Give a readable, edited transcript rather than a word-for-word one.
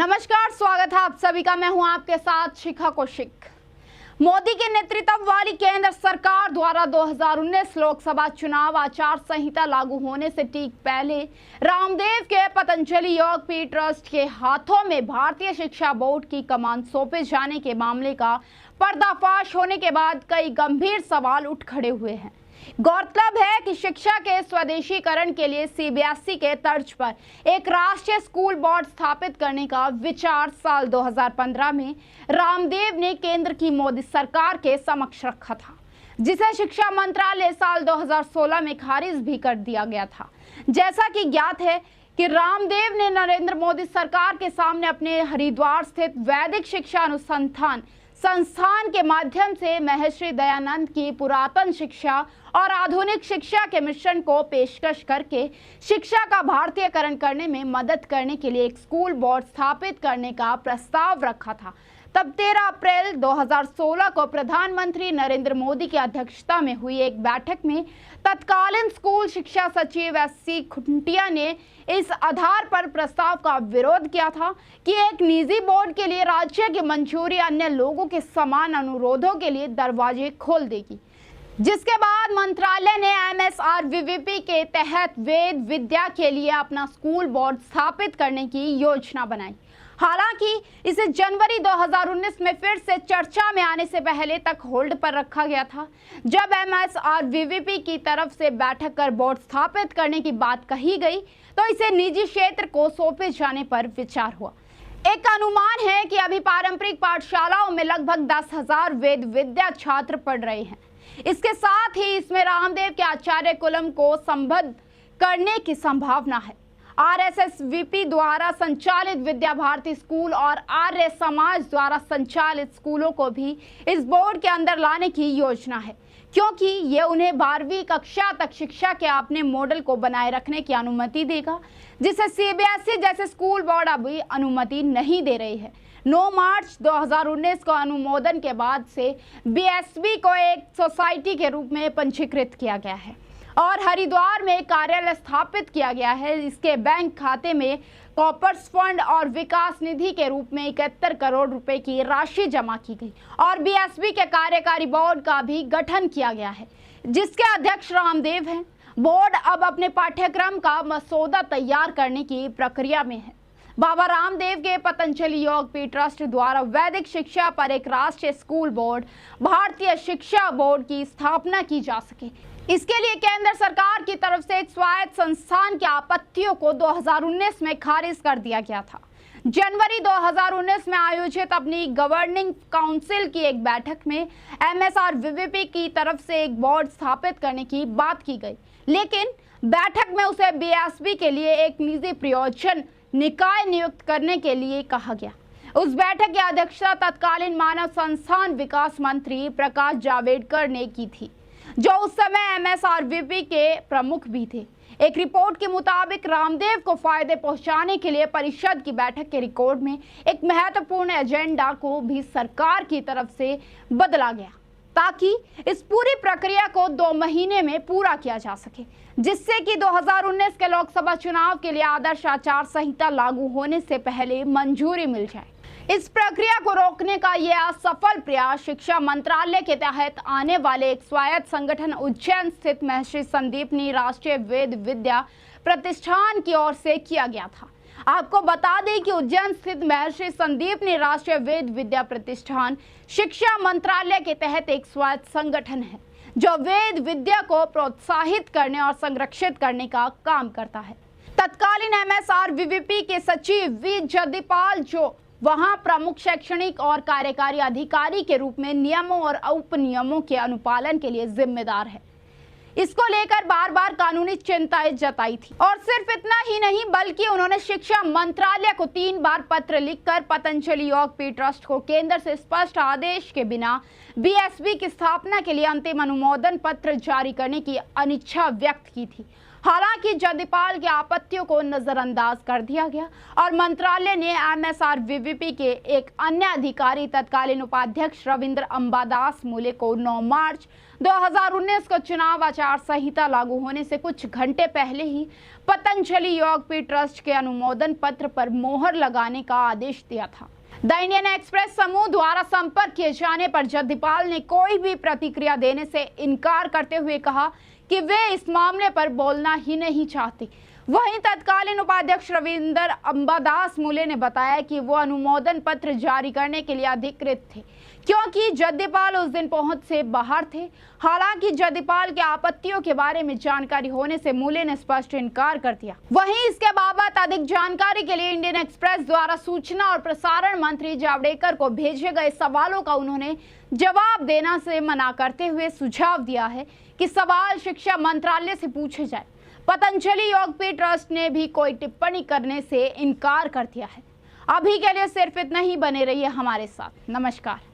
नमस्कार, स्वागत है आप सभी का। मैं हूं आपके साथ शिखा कौशिक। मोदी के नेतृत्व वाली केंद्र सरकार द्वारा 2019 लोकसभा चुनाव आचार संहिता लागू होने से ठीक पहले रामदेव के पतंजलि योग पीठ ट्रस्ट के हाथों में भारतीय शिक्षा बोर्ड की कमान सौंपे जाने के मामले का पर्दाफाश होने के बाद कई गंभीर सवाल उठ खड़े हुए हैं। गौरतलब है कि शिक्षा के स्वदेशीकरण के लिए सीबीएसई के तर्ज पर एक राष्ट्रीय स्कूल बोर्ड स्थापित करने का विचार साल 2015 में रामदेव ने केंद्र की मोदी सरकार के समक्ष रखा था, जिसे शिक्षा मंत्रालय साल 2016 में खारिज भी कर दिया गया था। जैसा कि ज्ञात है कि रामदेव ने नरेंद्र मोदी सरकार के सामने अपने हरिद्वार स्थित वैदिक शिक्षा अनुसंधान संस्थान के माध्यम से महर्षि दयानंद की पुरातन शिक्षा और आधुनिक शिक्षा के मिश्रण को पेशकश करके शिक्षा का भारतीयकरण करने में मदद करने के लिए एक स्कूल बोर्ड स्थापित करने का प्रस्ताव रखा था। तब 13 अप्रैल 2016 को प्रधानमंत्री नरेंद्र मोदी की अध्यक्षता में हुई एक बैठक में तत्कालीन स्कूल शिक्षा सचिव एस.सी. खुंटिया ने इस आधार पर प्रस्ताव का विरोध किया था कि एक निजी बोर्ड के लिए राज्य की मंजूरी अन्य लोगों के समान अनुरोधों के लिए दरवाजे खोल देगी। जिसके बाद मंत्रालय ने MSRVVP के तहत वेद विद्या के लिए अपना स्कूल बोर्ड स्थापित करने की योजना बनाई। हालांकि इसे जनवरी 2019 में फिर से चर्चा में आने से पहले तक होल्ड पर रखा गया था। जब MSRVVP की तरफ से बैठक कर बोर्ड स्थापित करने की बात कही गई तो इसे निजी क्षेत्र को सौंपे जाने पर विचार हुआ। एक अनुमान है कि अभी पारंपरिक पाठशालाओं में लगभग 10,000 वेद विद्या छात्र पढ़ रहे हैं। इसके साथ ही इसमें रामदेव के आचार्य कुलम को संबद्ध करने की संभावना है। RSSVP द्वारा संचालित विद्या भारती स्कूल और आर्य समाज द्वारा संचालित स्कूलों को भी इस बोर्ड के अंदर लाने की योजना है, क्योंकि ये उन्हें 12वीं कक्षा तक शिक्षा के अपने मॉडल को बनाए रखने की अनुमति देगा, जिसे CBSE जैसे स्कूल बोर्ड अभी अनुमति नहीं दे रही है। 9 मार्च 2019 को अनुमोदन के बाद से BSB को एक सोसाइटी के रूप में पंजीकृत किया गया है और हरिद्वार में कार्यालय स्थापित किया गया है। इसके बैंक खाते में कॉपर्स फंड और विकास निधि के रूप में 71 करोड़ रुपए की राशि जमा की गई और BSB के कार्यकारी बोर्ड का भी गठन किया गया है, जिसके अध्यक्ष रामदेव हैं। बोर्ड अब अपने पाठ्यक्रम का मसौदा तैयार करने की प्रक्रिया में है। बाबा रामदेव के पतंजलि योग पीठ ट्रस्ट द्वारा वैदिक शिक्षा पर एक राष्ट्रीय स्कूल बोर्ड भारतीय शिक्षा बोर्ड की स्थापना की जा सके, इसके लिए केंद्र सरकार की तरफ से एक स्वायत्त संस्थान की आपत्तियों को 2019 में खारिज कर दिया गया था। जनवरी 2019 में आयोजित अपनी गवर्निंग काउंसिल की एक बैठक में MSRVVP की तरफ से एक बोर्ड स्थापित करने की बात की गई, लेकिन बैठक में उसे BSB के लिए एक निजी प्रयोजन निकाय नियुक्त करने के लिए कहा गया। उस बैठक की अध्यक्षता तत्कालीन मानव संस्थान विकास मंत्री प्रकाश जावड़ेकर ने की थी, जो उस समय MSRVP के प्रमुख भी थे। एक रिपोर्ट के मुताबिक रामदेव को फायदे पहुंचाने के लिए परिषद की बैठक के रिकॉर्ड में एक महत्वपूर्ण एजेंडा को भी सरकार की तरफ से बदला गया, ताकि इस पूरी प्रक्रिया को 2 महीने में पूरा किया जा सके, जिससे कि 2019 के लोकसभा चुनाव के लिए आदर्श आचार संहिता लागू होने से पहले मंजूरी मिल जाए। इस प्रक्रिया को रोकने का यह असफल प्रयास शिक्षा मंत्रालय के तहत आने वाले एक स्वायत्त संगठन उज्जैन स्थित महर्षि संदीपनी राष्ट्रीय वेद विद्या प्रतिष्ठान की ओर से किया गया था। आपको बता दें कि उज्जैन स्थित महर्षि संदीपनी राष्ट्रीय वेद विद्या प्रतिष्ठान शिक्षा मंत्रालय के तहत एक स्वायत्त संगठन है, जो वेद विद्या को प्रोत्साहित करने और संरक्षित करने का काम करता है। तत्कालीन MSRVVP के सचिव V जयदीपाल, जो वहां प्रमुख शैक्षणिक और कार्यकारी अधिकारी के रूप में नियमों और उपनियमों के अनुपालन के लिए जिम्मेदार है, इसको लेकर बार बार कानूनी चिंताएं जताई थी। और सिर्फ इतना ही नहीं, बल्कि उन्होंने शिक्षा मंत्रालय को 3 बार पत्र लिखकर पतंजलि योग पीठ ट्रस्ट को केंद्र से स्पष्ट आदेश के बिना BSB की स्थापना के लिए अंतिम अनुमोदन पत्र जारी करने की अनिच्छा व्यक्त की थी। हालांकि जदयपाल की आपत्तियों को नजरअंदाज कर दिया गया और मंत्रालय ने MSRVVP के एक अन्य अधिकारी तत्कालीन उपाध्यक्ष रविंद्र अंबादास मूले को 9 मार्च 2019 को चुनाव आचार संहिता लागू होने से कुछ घंटे पहले ही पतंजलि योगपीठ ट्रस्ट के अनुमोदन पत्र पर मोहर लगाने का आदेश दिया था। द इंडियन एक्सप्रेस समूह द्वारा संपर्क किए जाने पर जदयपाल ने कोई भी प्रतिक्रिया देने से इनकार करते हुए कहा कि वे इस मामले पर बोलना ही नहीं चाहते। वहीं तत्कालीन उपाध्यक्ष रविंद्र अंबादास मूले ने बताया कि वो अनुमोदन पत्र जारी करने के लिए अधिकृत थे क्योंकि जदयपाल उस दिन पहुंच से बाहर थे। हालांकि जदयपाल के आपत्तियों के बारे में जानकारी होने से मूले ने स्पष्ट इनकार कर दिया। वहीं इसके बाबत अधिक जानकारी के लिए इंडियन एक्सप्रेस द्वारा सूचना और प्रसारण मंत्री जावड़ेकर को भेजे गए सवालों का उन्होंने जवाब देना से मना करते हुए सुझाव दिया है कि सवाल शिक्षा मंत्रालय से पूछे जाए। पतंजलि योगपीठ ट्रस्ट ने भी कोई टिप्पणी करने से इनकार कर दिया है। अभी के लिए सिर्फ इतना ही, बने रहिए हमारे साथ। नमस्कार।